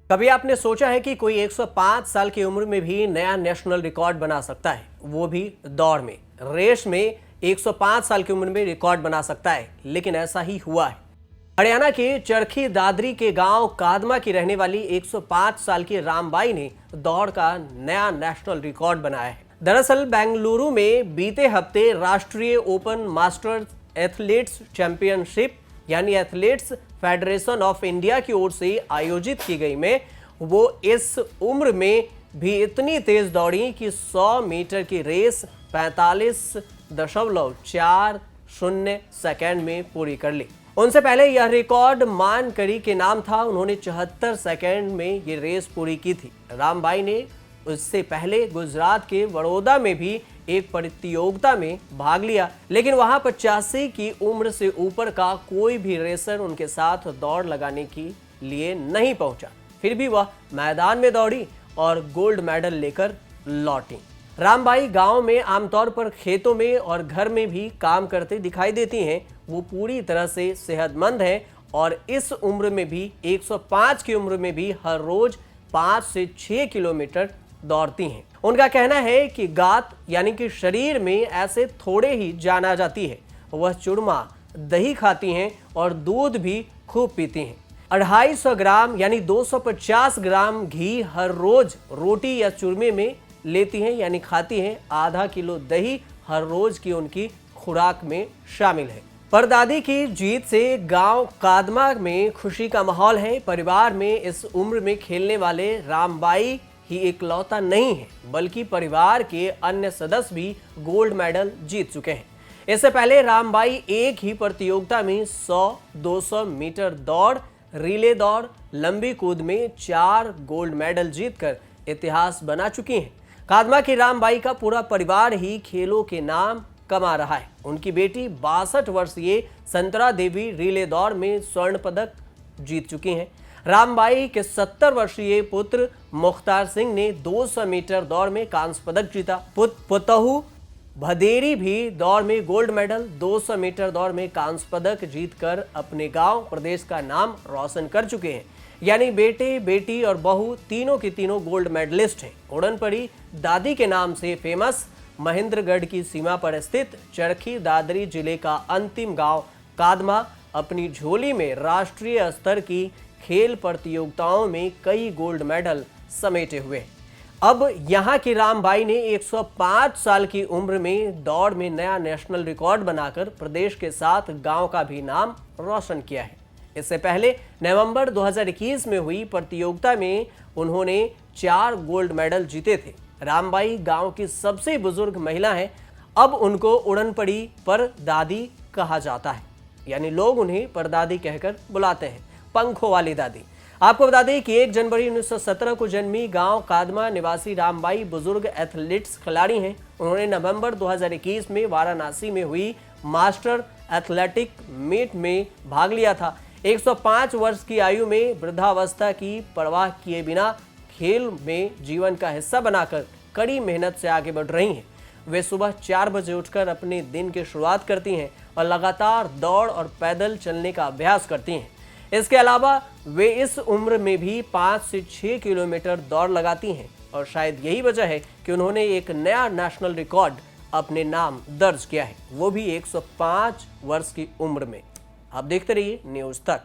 कभी आपने सोचा है कि कोई 105 साल की उम्र में भी नया नेशनल रिकॉर्ड बना सकता है, वो भी दौड़ में। रेस में 105 साल की उम्र में रिकॉर्ड बना सकता है, लेकिन ऐसा ही हुआ है। हरियाणा के चरखी दादरी के गांव कादमा की रहने वाली 105 साल की रामबाई ने दौड़ का नया नेशनल रिकॉर्ड बनाया है। दरअसल बेंगलुरु में बीते हफ्ते राष्ट्रीय ओपन मास्टर्स एथलीट्स चैंपियनशिप यानी एथलीट्स फेडरेशन ऑफ इंडिया की ओर से आयोजित की गई में वो इस उम्र में भी इतनी तेज दौड़ी कि 100 मीटर की रेस 45.40 सेकेंड में पूरी कर ली। उनसे पहले यह रिकॉर्ड मान करी के नाम था। उन्होंने 74 सेकेंड में ये रेस पूरी की थी। रामबाई ने उससे पहले गुजरात के वडोदरा में भी एक प्रतियोगिता में भाग लिया, लेकिन वहां 85 की उम्र से ऊपर का कोई भी रेसर उनके साथ दौड़ लगाने के लिए नहीं पहुंचा। फिर भी वह मैदान में दौड़ी और गोल्ड मेडल लेकर लौटी। रामबाई गांव में आमतौर पर खेतों में और घर में भी काम करते दिखाई देती हैं। वो पूरी तरह से सेहतमंद हैं और इस उम्र में भी 105 की उम्र में भी हर रोज 5 से 6 किलोमीटर दौड़ती हैं। उनका कहना है कि गात यानी कि शरीर में ऐसे थोड़े ही जान आ जाती है। वह चूरमा, दही खाती हैं और दूध भी खूब पीती हैं। 250 ग्राम यानी 250 ग्राम घी हर रोज रोटी या चूरमे में लेती हैं यानी खाती हैं। आधा किलो दही हर रोज की उनकी खुराक में शामिल है। परदादी की जीत से गांव कादमा में खुशी का माहौल है। परिवार में इस उम्र में खेलने वाले रामबाई ही इकलौता नहीं है, बल्कि परिवार के अन्य सदस्य भी गोल्ड मेडल जीत चुके हैं। इससे पहले रामबाई एक ही प्रतियोगिता में 100, 200 मीटर दौड़, रिले दौड़, लंबी कूद में 4 गोल्ड मेडल जीतकर इतिहास बना चुकी हैं। कादमा की रामबाई का पूरा परिवार ही खेलों के नाम कमा रहा है। उनकी बेटी 62 वर्षीय संतरा देवी रिले दौड़ में स्वर्ण पदक जीत चुकी हैं। रामबाई के 70 वर्षीय पुत्र मुख्तार सिंह ने 200 मीटर दौड़ में कांस्य पदक जीता। पुतहू भदेरी भी दौड़ में गोल्ड मेडल, 200 मीटर दौड़ में कांस्य पदक जीतकर अपने गांव, प्रदेश का नाम रोशन कर चुके हैं। यानी बेटे, बेटी और बहू तीनों की तीनों गोल्ड मेडलिस्ट हैं। उड़नपड़ी दादी के नाम से फेमस महेंद्रगढ़ की सीमा पर स्थित चरखी दादरी जिले का अंतिम गांव कादमा अपनी झोली में राष्ट्रीय स्तर की खेल प्रतियोगिताओं में कई गोल्ड मेडल समेटे हुए हैं। अब यहां की रामबाई ने 105 साल की उम्र में दौड़ में नया नेशनल रिकॉर्ड बनाकर प्रदेश के साथ गांव का भी नाम रोशन किया है। इससे पहले नवंबर 2021 में हुई प्रतियोगिता में उन्होंने 4 गोल्ड मेडल जीते थे। रामबाई गांव की सबसे बुजुर्ग महिला हैं। अब उनको उड़नपड़ी पर दादी कहा जाता है, यानी लोग उन्हें परदादी कहकर बुलाते हैं, पंखों वाली दादी। आपको बता दें कि 1 जनवरी 1917 को जन्मी गांव कादमा निवासी रामबाई बुजुर्ग एथलीट्स खिलाड़ी हैं। उन्होंने नवंबर 2021 में वाराणसी में हुई मास्टर एथलेटिक मीट में भाग लिया था। 105 वर्ष की आयु में वृद्धावस्था की परवाह किए बिना खेल में जीवन का हिस्सा बनाकर कड़ी मेहनत से आगे बढ़ रही हैं। वे सुबह 4 बजे उठकर अपने दिन की शुरुआत करती हैं और लगातार दौड़ और पैदल चलने का अभ्यास करती हैं। इसके अलावा वे इस उम्र में भी 5 से 6 किलोमीटर दौड़ लगाती हैं और शायद यही वजह है कि उन्होंने एक नया नेशनल रिकॉर्ड अपने नाम दर्ज किया है, वो भी 105 वर्ष की उम्र में। आप देखते रहिए न्यूज़ तक।